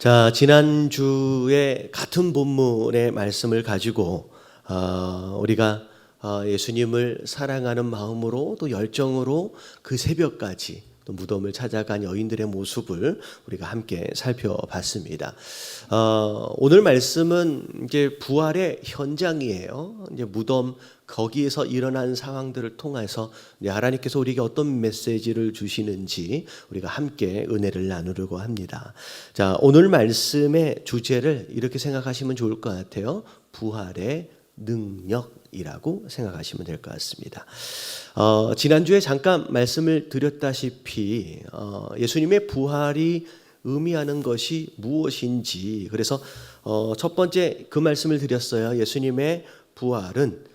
자, 지난주에 같은 본문의 말씀을 가지고 우리가 예수님을 사랑하는 마음으로 또 열정으로 그 새벽까지 또 무덤을 찾아간 여인들의 모습을 우리가 함께 살펴봤습니다. 오늘 말씀은 이제 부활의 현장이에요. 이제 무덤 거기에서 일어난 상황들을 통해서 하나님께서 우리에게 어떤 메시지를 주시는지 우리가 함께 은혜를 나누려고 합니다. 자, 오늘 말씀의 주제를 이렇게 생각하시면 좋을 것 같아요. 부활의 능력이라고 생각하시면 될 것 같습니다. 지난주에 잠깐 말씀을 드렸다시피 예수님의 부활이 의미하는 것이 무엇인지, 그래서 첫 번째 그 말씀을 드렸어요. 예수님의 부활은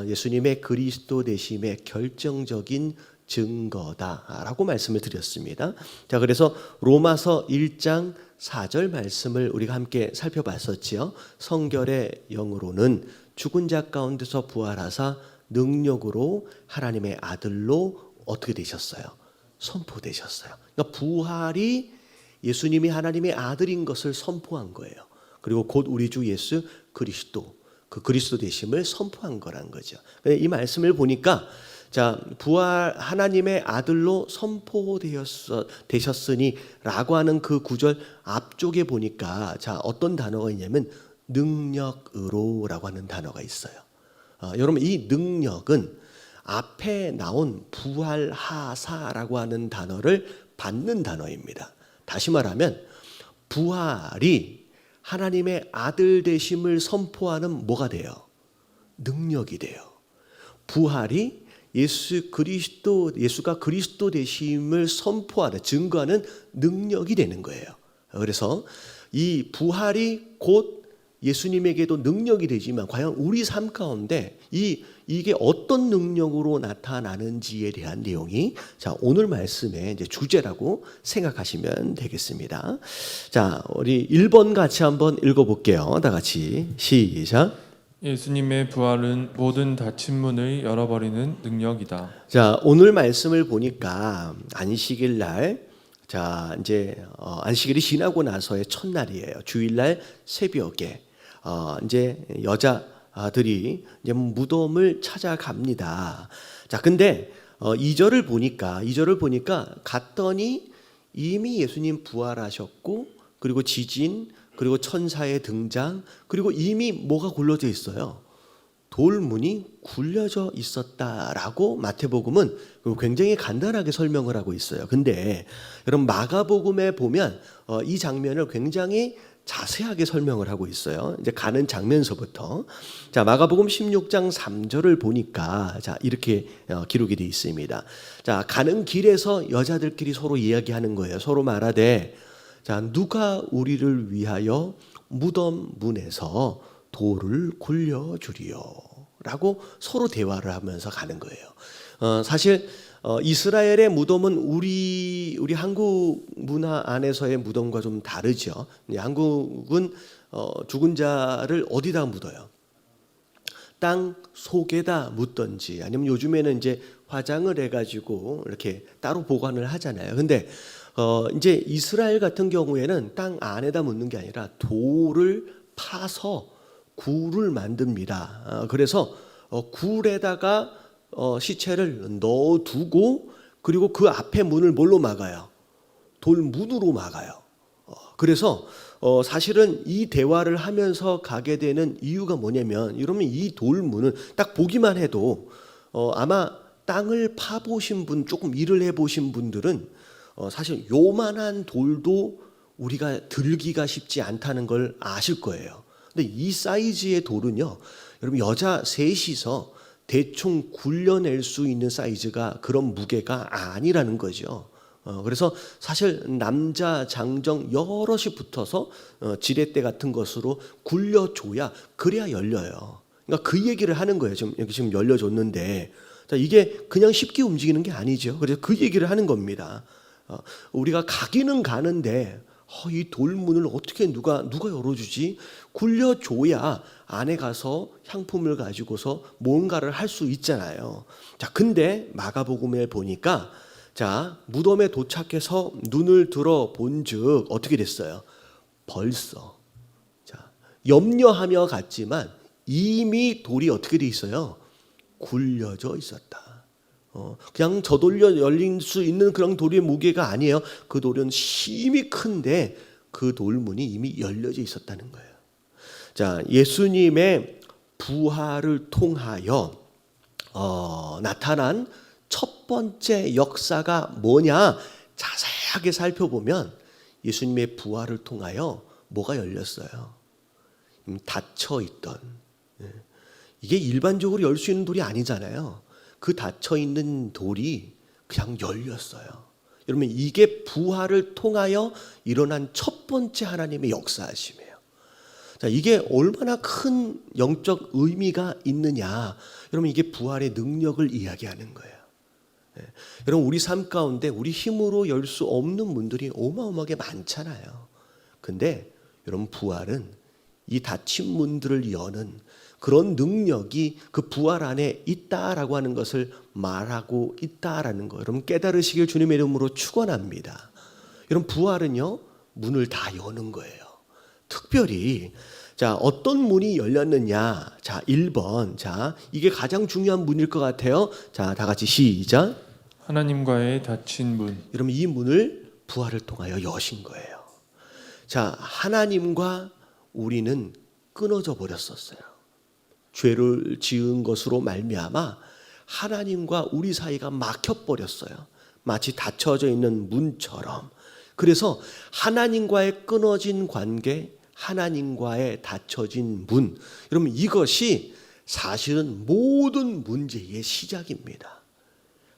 예수님의 그리스도 되심의 결정적인 증거다라고 말씀을 드렸습니다. 자, 그래서 로마서 1장 4절 말씀을 우리가 함께 살펴봤었지요. 성결의 영으로는 죽은 자 가운데서 부활하사 능력으로 하나님의 아들로 어떻게 되셨어요? 선포되셨어요. 그러니까 부활이 예수님이 하나님의 아들인 것을 선포한 거예요. 그리고 곧 우리 주 예수 그리스도, 그 그리스도 되심을 선포한 거란 거죠. 이 말씀을 보니까 자, 부활 하나님의 아들로 선포되셨으니 라고 하는 그 구절 앞쪽에 보니까 자, 어떤 단어가 있냐면 능력으로라고 하는 단어가 있어요. 여러분, 이 능력은 앞에 나온 부활하사라고 하는 단어를 받는 단어입니다. 다시 말하면 부활이 하나님의 아들 되심을 선포하는 뭐가 돼요? 능력이 돼요. 부활이 예수가 그리스도 되심을 선포하는, 증거하는 능력이 되는 거예요. 그래서 이 부활이 곧 예수님에게도 능력이 되지만 과연 우리 삶 가운데 이게 어떤 능력으로 나타나는지에 대한 내용이 자, 오늘 말씀의 이제 주제라고 생각하시면 되겠습니다. 자, 우리 1번 같이 한번 읽어볼게요. 다 같이 시작. 예수님의 부활은 모든 닫힌 문을 열어버리는 능력이다. 자, 오늘 말씀을 보니까 안식일 날, 자, 이제 안식일이 지나고 나서의 첫날이에요. 주일날 새벽에 이제 여자들이 이제 무덤을 찾아갑니다. 자, 근데 2절을 보니까 갔더니 이미 예수님 부활하셨고, 그리고 지진, 그리고 천사의 등장, 그리고 이미 뭐가 굴러져 있어요? 돌문이 굴려져 있었다라고 마태복음은 굉장히 간단하게 설명을 하고 있어요. 근데 여러분, 마가복음에 보면 이 장면을 굉장히 자세하게 설명을 하고 있어요. 이제 가는 장면서부터. 자, 마가복음 16장 3절을 보니까 자, 이렇게 기록이 되어 있습니다. 자, 가는 길에서 여자들끼리 서로 이야기하는 거예요. 서로 말하되 자, 누가 우리를 위하여 무덤 문에서 돌을 굴려주리요 라고 서로 대화를 하면서 가는 거예요. 사실 이스라엘의 무덤은 우리 한국 문화 안에서의 무덤과 좀 다르죠. 한국은 죽은 자를 어디다 묻어요? 땅 속에다 묻던지, 아니면 요즘에는 이제 화장을 해가지고 이렇게 따로 보관을 하잖아요. 근데 이제 이스라엘 같은 경우에는 땅 안에다 묻는 게 아니라 돌을 파서 굴을 만듭니다. 그래서 굴에다가 시체를 넣어두고, 그리고 그 앞에 문을 뭘로 막아요? 돌문으로 막아요. 그래서 사실은 이 대화를 하면서 가게 되는 이유가 뭐냐면, 여러분, 이 돌문은 딱 보기만 해도 아마 땅을 파보신 분, 조금 일을 해보신 분들은 사실 요만한 돌도 우리가 들기가 쉽지 않다는 걸 아실 거예요. 근데 이 사이즈의 돌은요, 여러분, 여자 셋이서 대충 굴려낼 수 있는 사이즈가, 그런 무게가 아니라는 거죠. 그래서 사실 남자 장정 여럿이 붙어서 지렛대 같은 것으로 굴려줘야, 그래야 열려요. 그러니까 그 얘기를 하는 거예요. 지금 열려줬는데, 자, 이게 그냥 쉽게 움직이는 게 아니죠. 그래서 그 얘기를 하는 겁니다. 우리가 가기는 가는데 이 돌문을 어떻게 누가 열어주지? 굴려줘야 안에 가서 향품을 가지고서 뭔가를 할 수 있잖아요. 자, 근데 마가복음에 보니까 자, 무덤에 도착해서 눈을 들어 본즉 어떻게 됐어요? 벌써 자, 염려하며 갔지만 이미 돌이 어떻게 돼 있어요? 굴려져 있었다. 그냥 저돌려 열릴 수 있는 그런 돌의 무게가 아니에요. 그 돌은 힘이 큰데 그 돌문이 이미 열려져 있었다는 거예요. 자, 예수님의 부활을 통하여 나타난 첫 번째 역사가 뭐냐? 자세하게 살펴보면 예수님의 부활을 통하여 뭐가 열렸어요? 닫혀 있던, 이게 일반적으로 열 수 있는 돌이 아니잖아요. 그 닫혀 있는 돌이 그냥 열렸어요. 여러분, 이게 부활을 통하여 일어난 첫 번째 하나님의 역사하심이에요. 자, 이게 얼마나 큰 영적 의미가 있느냐? 여러분, 이게 부활의 능력을 이야기하는 거예요. 여러분, 우리 삶 가운데 우리 힘으로 열 수 없는 문들이 어마어마하게 많잖아요. 근데 여러분, 부활은 이 닫힌 문들을 여는 그런 능력이 그 부활 안에 있다라고 하는 것을 말하고 있다라는 거, 여러분 깨달으시길 주님의 이름으로 축원합니다. 여러분, 부활은요, 문을 다 여는 거예요. 특별히 자, 어떤 문이 열렸느냐? 자, 1번. 자, 이게 가장 중요한 문일 것 같아요. 자, 다 같이 시작. 하나님과의 닫힌 문. 여러분, 이 문을 부활을 통하여 여신 거예요. 자, 하나님과 우리는 끊어져 버렸었어요. 죄를 지은 것으로 말미암아 하나님과 우리 사이가 막혀 버렸어요. 마치 닫혀져 있는 문처럼. 그래서 하나님과의 끊어진 관계, 하나님과의 닫혀진 문, 여러분, 이것이 사실은 모든 문제의 시작입니다.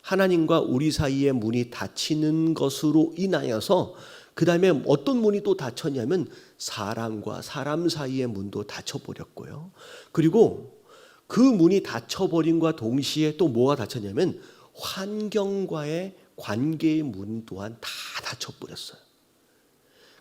하나님과 우리 사이의 문이 닫히는 것으로 인하여서 그 다음에 어떤 문이 또 닫혔냐면 사람과 사람 사이의 문도 닫혀버렸고요. 그리고 그 문이 닫혀버림과 동시에 또 뭐가 닫혔냐면 환경과의 관계의 문 또한 다 닫혀버렸어요.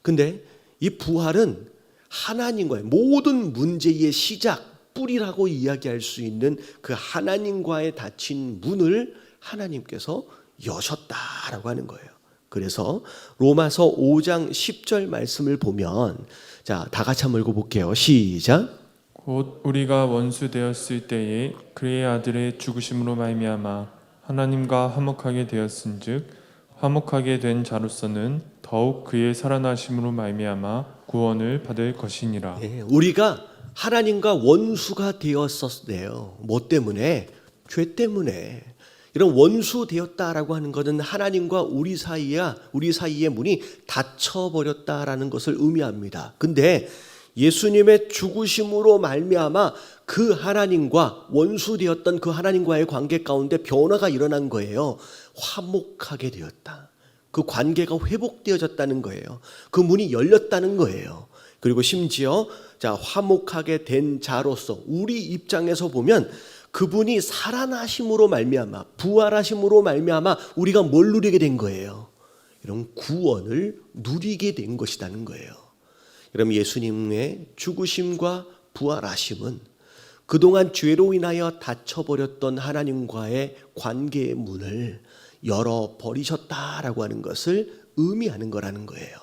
근데 이 부활은 하나님과의 모든 문제의 시작, 뿌리라고 이야기할 수 있는 그 하나님과의 닫힌 문을 하나님께서 여셨다라고 하는 거예요. 그래서 로마서 5장 10절 말씀을 보면, 자, 다 같이 한번 읽어볼게요. 시작. 곧 우리가 원수 되었을 때에 그의 아들의 죽으심으로 말미암아 하나님과 화목하게 되었은즉 화목하게 된 자로서는 더욱 그의 살아나심으로 말미암아 구원을 받을 것이니라. 네, 우리가 하나님과 원수가 되었었네요. 뭐 때문에? 죄 때문에. 이런 원수 되었다라고 하는 것은 하나님과 우리 사이의 문이 닫혀버렸다라는 것을 의미합니다. 근데 예수님의 죽으심으로 말미암아 그 하나님과 원수 되었던 그 하나님과의 관계 가운데 변화가 일어난 거예요. 화목하게 되었다. 그 관계가 회복되어졌다는 거예요. 그 문이 열렸다는 거예요. 그리고 심지어 자, 화목하게 된 자로서 우리 입장에서 보면 그분이 살아나심으로 말미암아, 부활하심으로 말미암아 우리가 뭘 누리게 된 거예요? 이런 구원을 누리게 된 것이라는 거예요. 여러분, 예수님의 죽으심과 부활하심은 그동안 죄로 인하여 닫혀버렸던 하나님과의 관계의 문을 열어버리셨다라고 하는 것을 의미하는 거라는 거예요.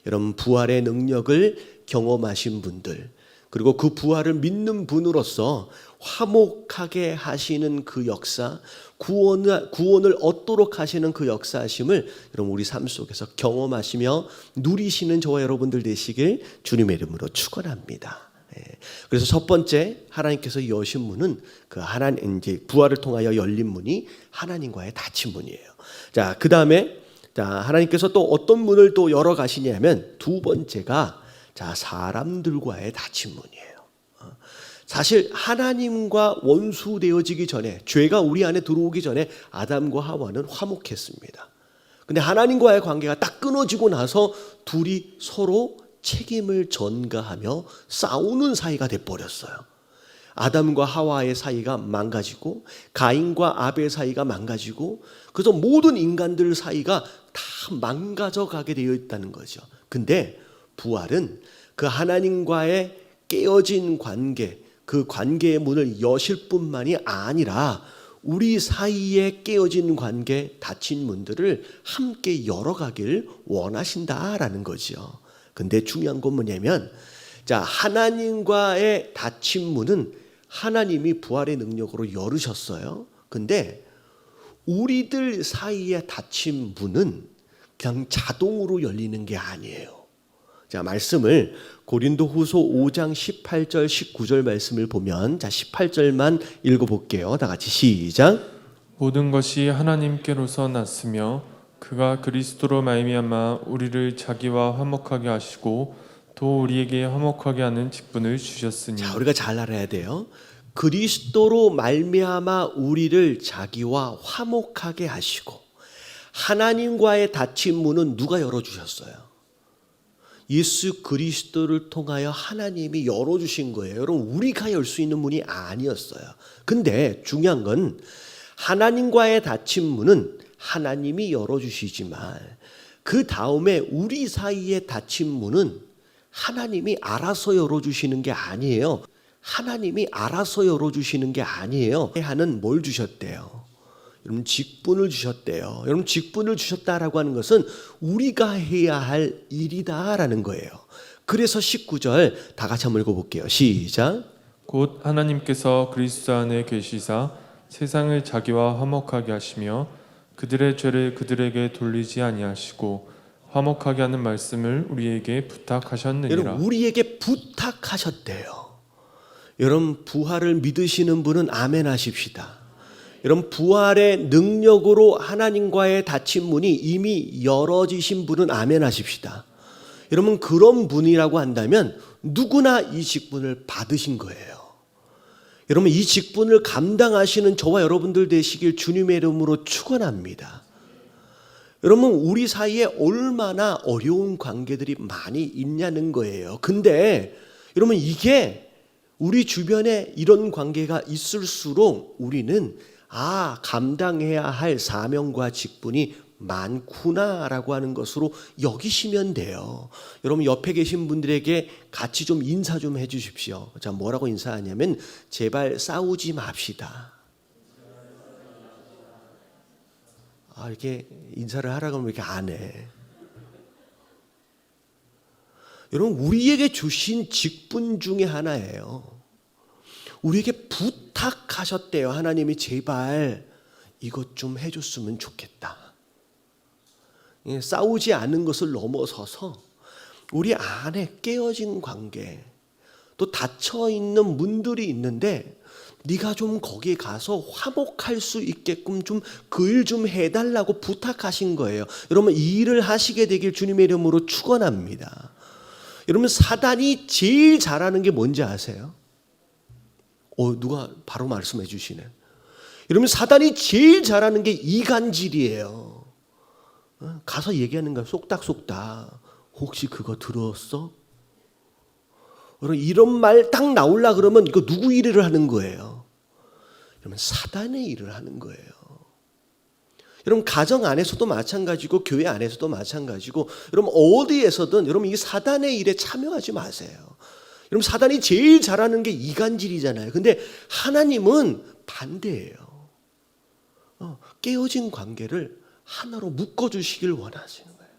여러분, 부활의 능력을 경험하신 분들, 그리고 그 부활을 믿는 분으로서 화목하게 하시는 그 역사, 구원을 얻도록 하시는 그 역사하심을 여러분 우리 삶 속에서 경험하시며 누리시는 저와 여러분들 되시길 주님의 이름으로 축원합니다. 그래서 첫 번째 하나님께서 여신 문은 그 하나님, 이제 부활을 통하여 열린 문이 하나님과의 닫힌 문이에요. 자, 그 다음에 자, 하나님께서 또 어떤 문을 또 열어 가시냐면 두 번째가 자, 사람들과의 닫힌 문이에요. 사실 하나님과 원수 되어지기 전에, 죄가 우리 안에 들어오기 전에 아담과 하와는 화목했습니다. 근데 하나님과의 관계가 딱 끊어지고 나서 둘이 서로 책임을 전가하며 싸우는 사이가 돼버렸어요. 아담과 하와의 사이가 망가지고 가인과 아벨 사이가 망가지고, 그래서 모든 인간들 사이가 다 망가져 가게 되어 있다는 거죠. 근데 부활은 그 하나님과의 깨어진 관계, 그 관계의 문을 여실 뿐만이 아니라 우리 사이에 깨어진 관계, 닫힌 문들을 함께 열어가길 원하신다라는 거죠. 근데 중요한 건 뭐냐면, 자, 하나님과의 닫힌 문은 하나님이 부활의 능력으로 열으셨어요. 근데 우리들 사이에 닫힌 문은 그냥 자동으로 열리는 게 아니에요. 자, 말씀을 고린도후서 5장 18절 19절 말씀을 보면, 자, 18절만 읽어볼게요. 다 같이 시작. 모든 것이 하나님께로서 났으며 그가 그리스도로 말미암아 우리를 자기와 화목하게 하시고 또 우리에게 화목하게 하는 직분을 주셨으니. 자, 우리가 잘 알아야 돼요. 그리스도로 말미암아 우리를 자기와 화목하게 하시고, 하나님과의 닫힌 문은 누가 열어주셨어요? 예수 그리스도를 통하여 하나님이 열어주신 거예요. 여러분, 우리가 열 수 있는 문이 아니었어요. 근데 중요한 건 하나님과의 닫힌 문은 하나님이 열어주시지만 그 다음에 우리 사이에 닫힌 문은 하나님이 알아서 열어주시는 게 아니에요. 하나님이 알아서 열어주시는 게 아니에요. 하는 뭘 주셨대요? 여러분, 직분을 주셨대요. 여러분, 직분을 주셨다라고 하는 것은 우리가 해야 할 일이다라는 거예요. 그래서 19절 다 같이 한번 읽어볼게요. 시작. 곧 하나님께서 그리스도 안에 계시사 세상을 자기와 화목하게 하시며 그들의 죄를 그들에게 돌리지 아니하시고 화목하게 하는 말씀을 우리에게 부탁하셨느니라. 여러분, 우리에게 부탁하셨대요. 여러분, 부활을 믿으시는 분은 아멘 하십시다. 여러분, 부활의 능력으로 하나님과의 닫힌 문이 이미 열어지신 분은 아멘 하십시다. 여러분, 그런 분이라고 한다면 누구나 이 직분을 받으신 거예요. 여러분, 이 직분을 감당하시는 저와 여러분들 되시길 주님의 이름으로 축원합니다. 여러분, 우리 사이에 얼마나 어려운 관계들이 많이 있냐는 거예요. 근데 여러분, 이게 우리 주변에 이런 관계가 있을수록 우리는 감당해야 할 사명과 직분이 많구나라고 하는 것으로 여기시면 돼요. 여러분, 옆에 계신 분들에게 같이 좀 인사 좀 해주십시오. 자, 뭐라고 인사하냐면, 제발 싸우지 맙시다. 이렇게 인사를 하라고 하면 이렇게 안 해. 여러분, 우리에게 주신 직분 중에 하나예요. 우리에게 부탁하셨대요. 하나님이 제발 이것 좀 해줬으면 좋겠다. 싸우지 않은 것을 넘어서서 우리 안에 깨어진 관계, 또 닫혀있는 문들이 있는데 네가 좀 거기에 가서 화목할 수 있게끔 좀 그 일 좀 해달라고 부탁하신 거예요. 여러분, 이 일을 하시게 되길 주님의 이름으로 축원합니다. 여러분, 사단이 제일 잘하는 게 뭔지 아세요? 누가 바로 말씀해 주시네. 여러분, 사단이 제일 잘하는 게 이간질이에요. 가서 얘기하는 거야. 쏙닥쏙닥. 혹시 그거 들었어? 여러분, 이런 말 딱 나오려 그러면 이거 누구 일을 하는 거예요? 여러분, 사단의 일을 하는 거예요. 여러분, 가정 안에서도 마찬가지고 교회 안에서도 마찬가지고 여러분, 어디에서든 여러분 이 사단의 일에 참여하지 마세요. 여러분, 사단이 제일 잘하는 게 이간질이잖아요. 근데 하나님은 반대예요. 깨어진 관계를 하나로 묶어주시길 원하시는 거예요.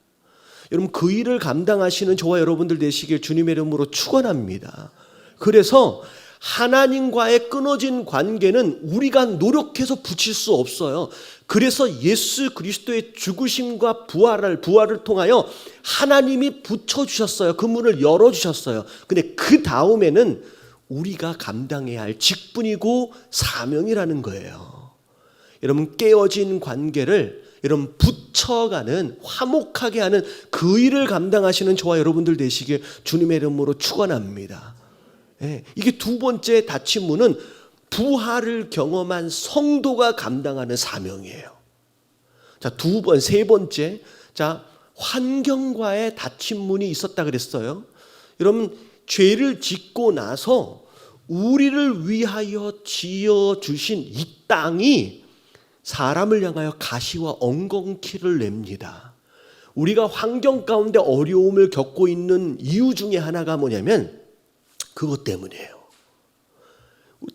여러분, 그 일을 감당하시는 저와 여러분들 되시길 주님의 이름으로 축원합니다. 그래서 하나님과의 끊어진 관계는 우리가 노력해서 붙일 수 없어요. 그래서 예수 그리스도의 죽으심과 부활을 통하여 하나님이 붙여주셨어요. 그 문을 열어주셨어요. 근데 그 다음에는 우리가 감당해야 할 직분이고 사명이라는 거예요. 여러분, 깨어진 관계를 여러분 붙여가는, 화목하게 하는 그 일을 감당하시는 저와 여러분들 되시길 주님의 이름으로 축원합니다. 이게 두 번째 닫힌 문은 부활을 경험한 성도가 감당하는 사명이에요. 자, 세 번째, 자, 환경과의 닫힌 문이 있었다 그랬어요. 여러분, 죄를 짓고 나서 우리를 위하여 지어 주신 이 땅이 사람을 향하여 가시와 엉겅퀴를 냅니다. 우리가 환경 가운데 어려움을 겪고 있는 이유 중에 하나가 뭐냐면 그것 때문이에요.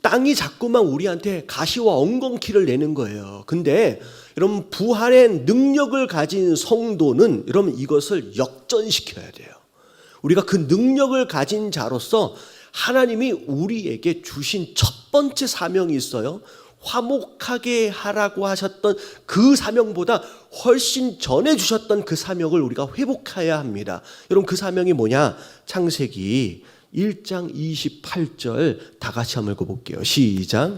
땅이 자꾸만 우리한테 가시와 엉겅퀴를 내는 거예요. 근데 여러분, 부활의 능력을 가진 성도는 여러분 이것을 역전시켜야 돼요. 우리가 그 능력을 가진 자로서 하나님이 우리에게 주신 첫 번째 사명이 있어요. 화목하게 하라고 하셨던 그 사명보다 훨씬 전에 주셨던 그 사명을 우리가 회복해야 합니다. 여러분, 그 사명이 뭐냐? 창세기 1장 28절 다 같이 한번 읽어볼게요. 시작.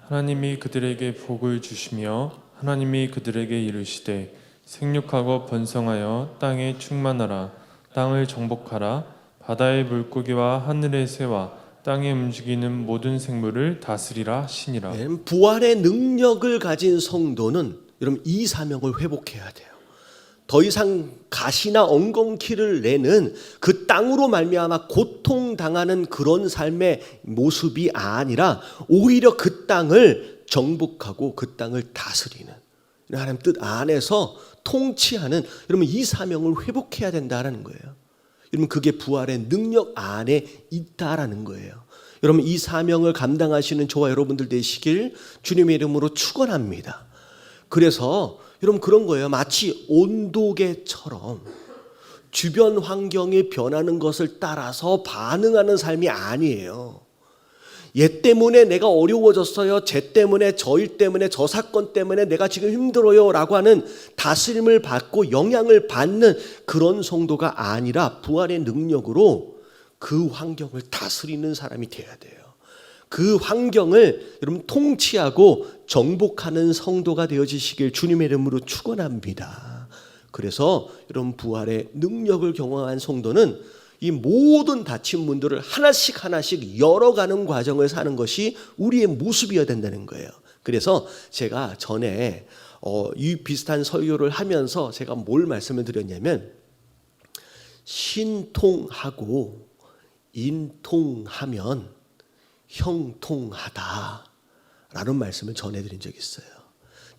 하나님이 그들에게 복을 주시며 하나님이 그들에게 이르시되 생육하고 번성하여 땅에 충만하라. 땅을 정복하라. 바다의 물고기와 하늘의 새와 땅에 움직이는 모든 생물을 다스리라 하시니라. 네, 부활의 능력을 가진 성도는 여러분 이 사명을 회복해야 돼요. 더 이상 가시나 엉겅퀴를 내는 그 땅으로 말미암아 고통당하는 그런 삶의 모습이 아니라 오히려 그 땅을 정복하고 그 땅을 다스리는 하나님 뜻 안에서 통치하는 여러분 이 사명을 회복해야 된다라는 거예요. 여러분 그게 부활의 능력 안에 있다라는 거예요. 여러분 이 사명을 감당하시는 저와 여러분들 되시길 주님의 이름으로 축원합니다. 그래서 여러분 그런 거예요. 마치 온도계처럼 주변 환경이 변하는 것을 따라서 반응하는 삶이 아니에요. 얘 때문에 내가 어려워졌어요. 쟤 때문에, 저 일 때문에, 저 사건 때문에 내가 지금 힘들어요 라고 하는 다스림을 받고 영향을 받는 그런 성도가 아니라 부활의 능력으로 그 환경을 다스리는 사람이 돼야 돼요. 그 환경을 여러분 통치하고 정복하는 성도가 되어지시길 주님의 이름으로 축원합니다. 그래서 여러분 부활의 능력을 경험한 성도는 이 모든 닫힌 문들을 하나씩 하나씩 열어가는 과정을 사는 것이 우리의 모습이어야 된다는 거예요. 그래서 제가 전에 이 비슷한 설교를 하면서 제가 뭘 말씀을 드렸냐면 신통하고 인통하면 형통하다라는 말씀을 전해드린 적이 있어요.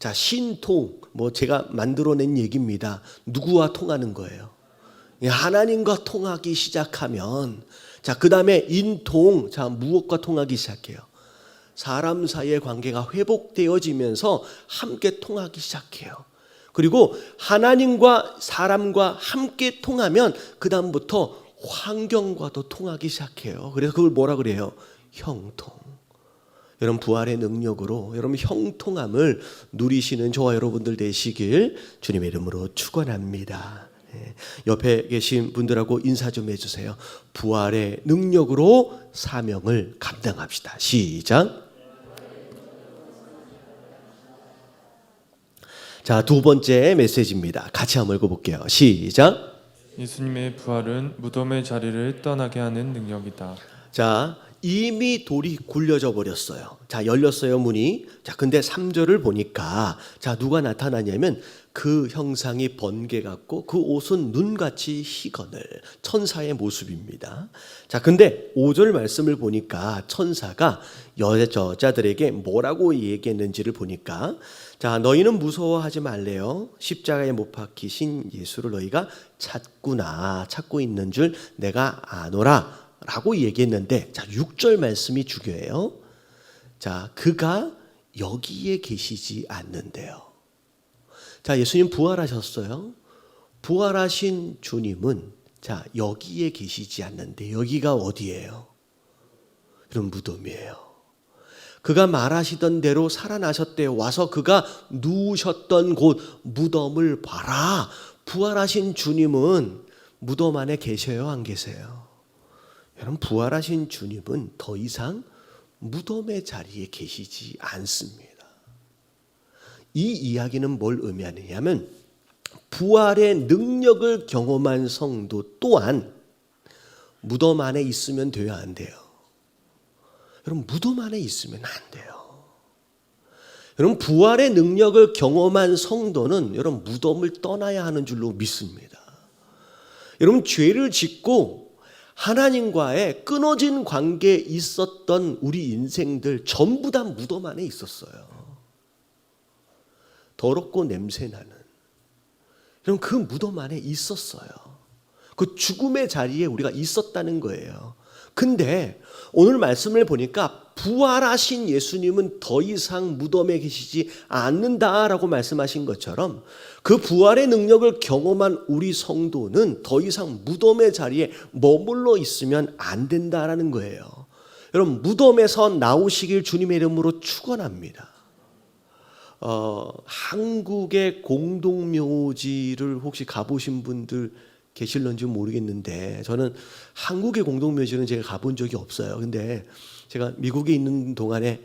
자, 신통 제가 만들어낸 얘기입니다. 누구와 통하는 거예요? 하나님과 통하기 시작하면 그 다음에 인통, 무엇과 통하기 시작해요? 사람 사이의 관계가 회복되어지면서 함께 통하기 시작해요. 그리고 하나님과 사람과 함께 통하면 그 다음부터 환경과도 통하기 시작해요. 그래서 그걸 뭐라 그래요? 형통. 여러분 부활의 능력으로 여러분 형통함을 누리시는 저와 여러분들 되시길 주님의 이름으로 축원합니다. 옆에 계신 분들하고 인사 좀 해주세요. 부활의 능력으로 사명을 감당합시다. 시작. 자, 두 번째 메시지입니다. 같이 한번 읽어볼게요. 시작. 예수님의 부활은 무덤의 자리를 떠나게 하는 능력이다. 자, 이미 돌이 굴려져 버렸어요. 자, 열렸어요, 문이. 자, 근데 3절을 보니까 누가 나타나냐면 그 형상이 번개 같고 그 옷은 눈같이 희거늘 천사의 모습입니다. 자, 근데 5절 말씀을 보니까 천사가 여자들에게 뭐라고 얘기했는지를 보니까 자, 너희는 무서워하지 말래요. 십자가에 못 박히신 예수를 너희가 찾고 있는 줄 내가 아노라 라고 얘기했는데 자, 6절 말씀이 중요해요. 자, 그가 여기에 계시지 않는데요. 자, 예수님 부활하셨어요. 부활하신 주님은 여기에 계시지 않는데 여기가 어디예요? 여러분 무덤이에요. 그가 말하시던 대로 살아나셨대요. 와서 그가 누우셨던 곳 무덤을 봐라. 부활하신 주님은 무덤 안에 계셔요, 안 계세요? 여러분 부활하신 주님은 더 이상 무덤의 자리에 계시지 않습니다. 이 이야기는 뭘 의미하느냐면 부활의 능력을 경험한 성도 또한 무덤 안에 있으면 돼요, 안 돼요? 여러분 무덤 안에 있으면 안 돼요. 여러분 부활의 능력을 경험한 성도는 여러분 무덤을 떠나야 하는 줄로 믿습니다. 여러분 죄를 짓고 하나님과의 끊어진 관계에 있었던 우리 인생들 전부 다 무덤 안에 있었어요. 더럽고 냄새나는 여러분 그 무덤 안에 있었어요. 그 죽음의 자리에 우리가 있었다는 거예요. 근데 오늘 말씀을 보니까 부활하신 예수님은 더 이상 무덤에 계시지 않는다라고 말씀하신 것처럼 그 부활의 능력을 경험한 우리 성도는 더 이상 무덤의 자리에 머물러 있으면 안 된다라는 거예요. 여러분, 무덤에서 나오시길 주님의 이름으로 축원합니다. 한국의 공동묘지를 혹시 가보신 분들 계실런지 모르겠는데, 저는 한국의 공동묘지는 제가 가본 적이 없어요. 근데 제가 미국에 있는 동안에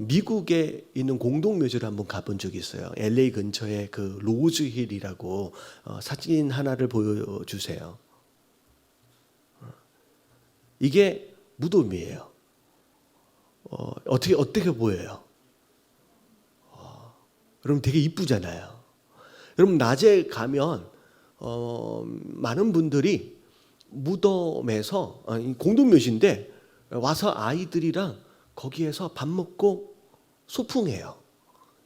미국에 있는 공동묘지를 한번 가본 적이 있어요. LA 근처에 그 로즈힐이라고, 사진 하나를 보여주세요. 이게 무덤이에요. 어떻게 보여요? 여러분, 되게 이쁘잖아요. 여러분, 낮에 가면 많은 분들이 무덤에서, 공동묘지인데 와서 아이들이랑 거기에서 밥 먹고 소풍해요.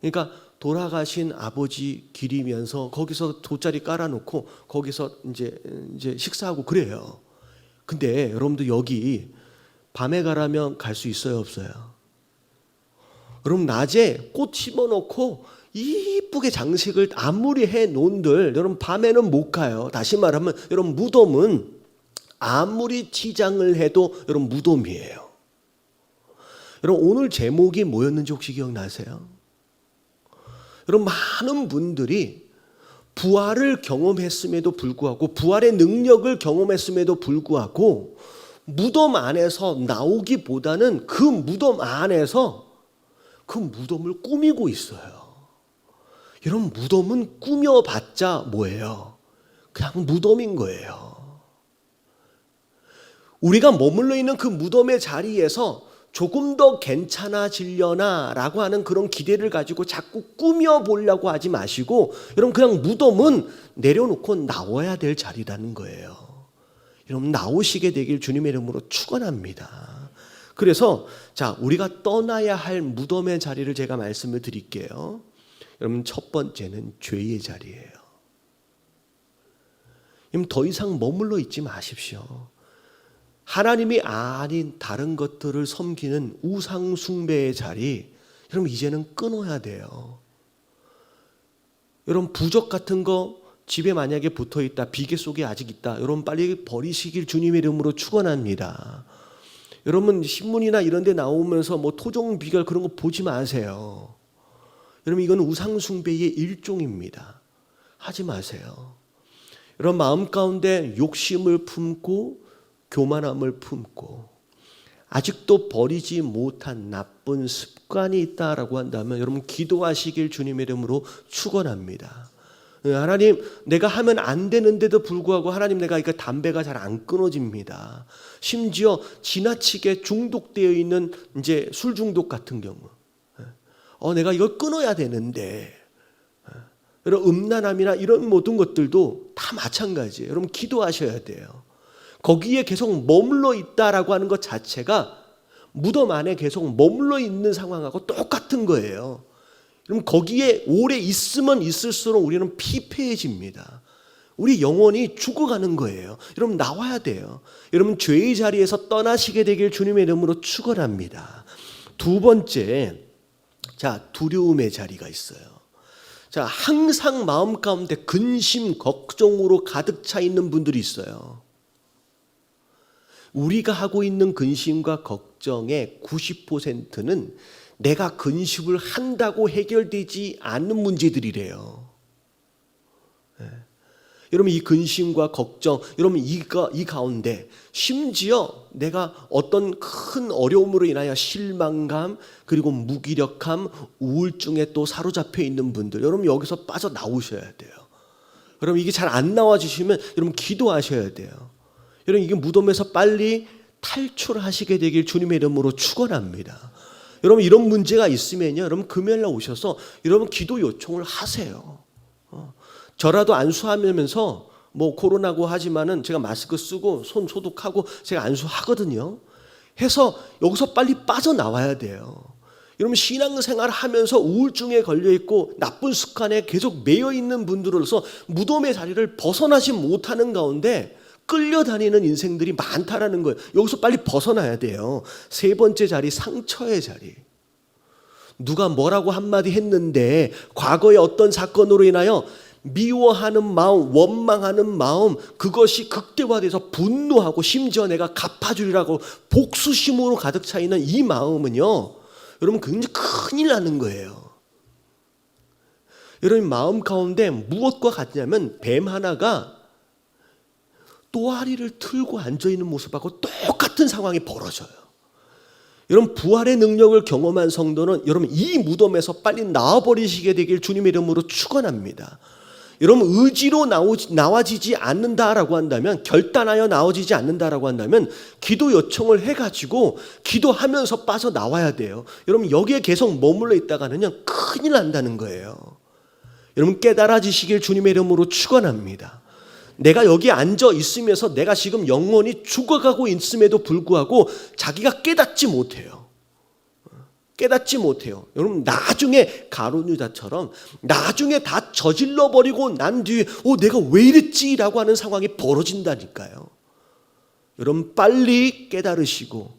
그러니까 돌아가신 아버지 기리면서 거기서 돗자리 깔아놓고 거기서 이제 식사하고 그래요. 근데 여러분들, 여기 밤에 가라면 갈 수 있어요, 없어요? 여러분, 낮에 꽃 심어놓고 이쁘게 장식을 아무리 해놓은들 여러분 밤에는 못 가요. 다시 말하면 여러분, 무덤은 아무리 치장을 해도 여러분 무덤이에요. 여러분, 오늘 제목이 뭐였는지 혹시 기억나세요? 여러분, 많은 분들이 부활을 경험했음에도 불구하고, 부활의 능력을 경험했음에도 불구하고 무덤 안에서 나오기보다는 그 무덤 안에서 그 무덤을 꾸미고 있어요. 여러분, 무덤은 꾸며봤자 뭐예요? 그냥 무덤인 거예요. 우리가 머물러 있는 그 무덤의 자리에서 조금 더 괜찮아지려나 라고 하는 그런 기대를 가지고 자꾸 꾸며보려고 하지 마시고, 여러분, 그냥 무덤은 내려놓고 나와야 될 자리라는 거예요. 여러분, 나오시게 되길 주님의 이름으로 축원합니다. 그래서 자, 우리가 떠나야 할 무덤의 자리를 제가 말씀을 드릴게요. 여러분, 첫 번째는 죄의 자리예요. 여러분, 더 이상 머물러 있지 마십시오. 하나님이 아닌 다른 것들을 섬기는 우상 숭배의 자리, 여러분, 이제는 끊어야 돼요. 여러분, 부적 같은 거 집에 만약에 붙어 있다, 비계 속에 아직 있다, 여러분 빨리 버리시길 주님의 이름으로 축원합니다. 여러분, 신문이나 이런 데 나오면서 뭐 토종 비결 그런 거 보지 마세요. 여러분, 이건 우상 숭배의 일종입니다. 하지 마세요. 여러분, 마음 가운데 욕심을 품고 교만함을 품고 아직도 버리지 못한 나쁜 습관이 있다라고 한다면 여러분, 기도하시길 주님의 이름으로 축원합니다. 하나님, 내가 하면 안 되는데도 불구하고 하나님, 내가 이거 담배가 잘 안 끊어집니다. 심지어 지나치게 중독되어 있는 이제 술 중독 같은 경우, 내가 이걸 끊어야 되는데, 여러분, 음란함이나 이런 모든 것들도 다 마찬가지예요. 여러분, 기도하셔야 돼요. 거기에 계속 머물러 있다라고 하는 것 자체가 무덤 안에 계속 머물러 있는 상황하고 똑같은 거예요. 그럼 거기에 오래 있으면 있을수록 우리는 피폐해집니다. 우리 영혼이 죽어가는 거예요. 여러분, 나와야 돼요. 여러분, 죄의 자리에서 떠나시게 되길 주님의 이름으로 축원합니다. 두 번째, 자, 두려움의 자리가 있어요. 자, 항상 마음 가운데 근심, 걱정으로 가득 차 있는 분들이 있어요. 우리가 하고 있는 근심과 걱정의 90%는 내가 근심을 한다고 해결되지 않는 문제들이래요. 여러분, 이 근심과 걱정, 여러분, 이 가운데 심지어 내가 어떤 큰 어려움으로 인하여 실망감, 그리고 무기력함, 우울증에 또 사로잡혀 있는 분들, 여러분, 여기서 빠져나오셔야 돼요. 여러분, 이게 잘 안 나와주시면 여러분, 기도하셔야 돼요. 여러분, 이게 무덤에서 빨리 탈출하시게 되길 주님의 이름으로 축원합니다. 여러분, 이런 문제가 있으면요, 여러분, 금요일날 오셔서 여러분 기도 요청을 하세요. 저라도 안수하면서 뭐 코로나고 하지만은 제가 마스크 쓰고 손 소독하고 제가 안수하거든요. 해서 여기서 빨리 빠져나와야 돼요. 여러분, 신앙생활 하면서 우울증에 걸려 있고 나쁜 습관에 계속 매여 있는 분들로서 무덤의 자리를 벗어나지 못하는 가운데 끌려다니는 인생들이 많다라는 거예요. 여기서 빨리 벗어나야 돼요. 세 번째 자리, 상처의 자리. 누가 뭐라고 한마디 했는데 과거의 어떤 사건으로 인하여 미워하는 마음, 원망하는 마음, 그것이 극대화돼서 분노하고 심지어 내가 갚아주리라고 복수심으로 가득 차 있는 이 마음은요, 여러분 굉장히 큰일 나는 거예요. 여러분 마음 가운데 무엇과 같냐면 뱀 하나가 또아리를 틀고 앉아있는 모습하고 똑같은 상황이 벌어져요. 여러분 부활의 능력을 경험한 성도는 여러분 이 무덤에서 빨리 나와버리시게 되길 주님의 이름으로 축원합니다. 여러분 의지로 나와지지 않는다라고 한다면, 결단하여 나와지지 않는다라고 한다면 기도 요청을 해가지고 기도하면서 빠져나와야 돼요. 여러분 여기에 계속 머물러 있다가는요 큰일 난다는 거예요. 여러분 깨달아지시길 주님의 이름으로 축원합니다. 내가 여기 앉아 있으면서 내가 지금 영원히 죽어가고 있음에도 불구하고 자기가 깨닫지 못해요. 깨닫지 못해요. 여러분 나중에 가룟 유다처럼 나중에 다 저질러 버리고 난 뒤에 내가 왜 이랬지? 라고 하는 상황이 벌어진다니까요. 여러분 빨리 깨달으시고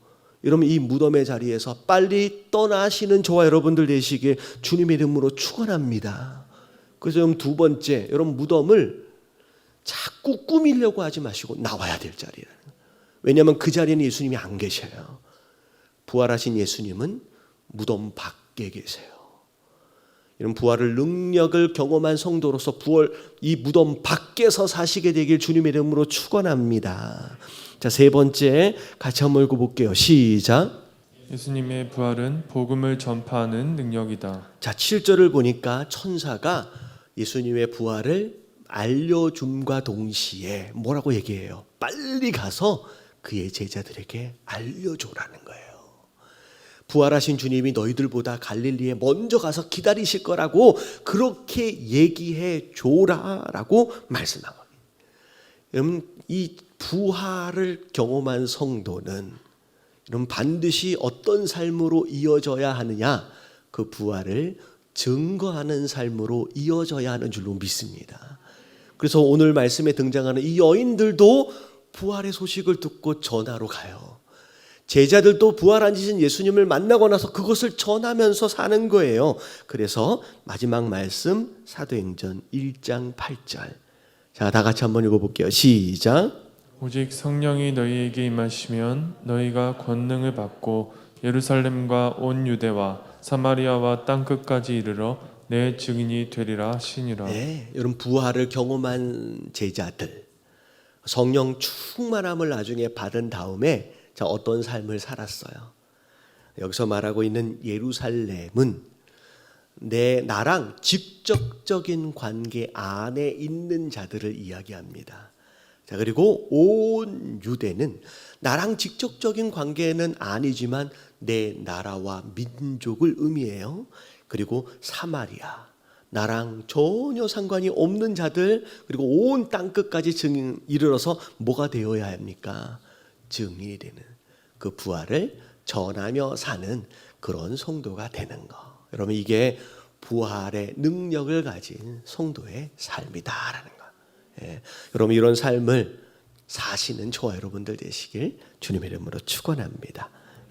여러분 이 무덤의 자리에서 빨리 떠나시는 저와 여러분들 되시길 주님의 이름으로 축원합니다. 그래서 여러분 두 번째, 여러분 무덤을 자꾸 꾸미려고 하지 마시고 나와야 될 자리라는 거예요. 왜냐하면 그 자리에는 예수님이 안 계셔요. 부활하신 예수님은 무덤 밖에 계세요. 이런 부활을 능력을 경험한 성도로서 이 무덤 밖에서 사시게 되길 주님의 이름으로 축원합니다. 자, 세 번째 같이 한번 읽어볼게요. 시작. 예수님의 부활은 복음을 전파하는 능력이다. 자, 7절을 보니까 천사가 예수님의 부활을 알려줌과 동시에 뭐라고 얘기해요? 빨리 가서 그의 제자들에게 알려줘라는 거예요. 부활하신 주님이 너희들보다 갈릴리에 먼저 가서 기다리실 거라고 그렇게 얘기해 줘라라고 말씀하고, 여러분 이 부활을 경험한 성도는 여러분 반드시 어떤 삶으로 이어져야 하느냐? 그 부활을 증거하는 삶으로 이어져야 하는 줄로 믿습니다. 그래서 오늘 말씀에 등장하는 이 여인들도 부활의 소식을 듣고 전하러 가요. 제자들도 부활하신 예수님을 만나고 나서 그것을 전하면서 사는 거예요. 그래서 마지막 말씀 사도행전 1장 8절. 자, 다 같이 한번 읽어볼게요. 시작. 오직 성령이 너희에게 임하시면 너희가 권능을 받고 예루살렘과 온 유대와 사마리아와 땅끝까지 이르러 내 증인이 되리라 하시니라. 네, 여러분 부활을 경험한 제자들, 성령 충만함을 나중에 받은 다음에 자, 어떤 삶을 살았어요? 여기서 말하고 있는 예루살렘은 나랑 직접적인 관계 안에 있는 자들을 이야기합니다. 자, 그리고 온 유대는 나랑 직접적인 관계는 아니지만 내 나라와 민족을 의미해요. 그리고 사마리아, 나랑 전혀 상관이 없는 자들, 그리고 온 땅끝까지 이르러서 뭐가 되어야 합니까? 증인이 되는, 그 부활을 전하며 사는 그런 성도가 되는 거. 여러분 이게 부활의 능력을 가진 성도의 삶이다라는 거. 예. 여러분 이런 삶을 사시는 저와 여러분들 되시길 주님의 이름으로 축원합니다.